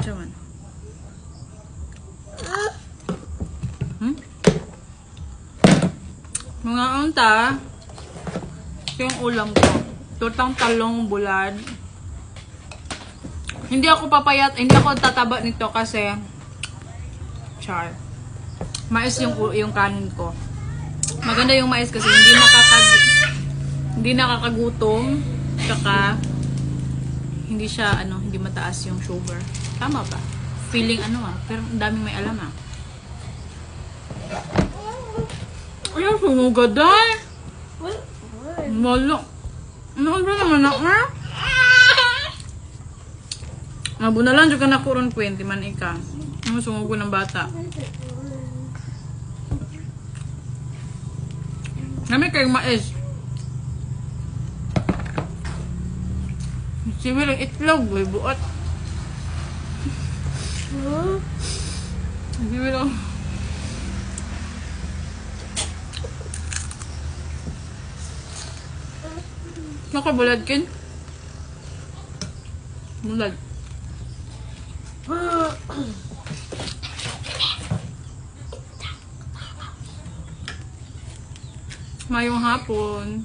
Siya man. Mga unta, yung ulam ko. Tutang talong bulad. Hindi ako papayat, hindi ako tataba nito kasi char. Mais yung kanin ko. Maganda yung mais kasi hindi nakakagutom. Tsaka hindi siya hindi mataas yung sugar. Tama ba? Feeling pero ang daming may alam Ay, sumugad ay. Malo. Ano ba naman ako? Mabunalan juga na kuron 20 man ika. Ano sumugo ng bata? Nami kayong mais. Siwil ang itlog, boy, buot. Siwil ang... Nakabulad kin? Bulad. Mayong hapon.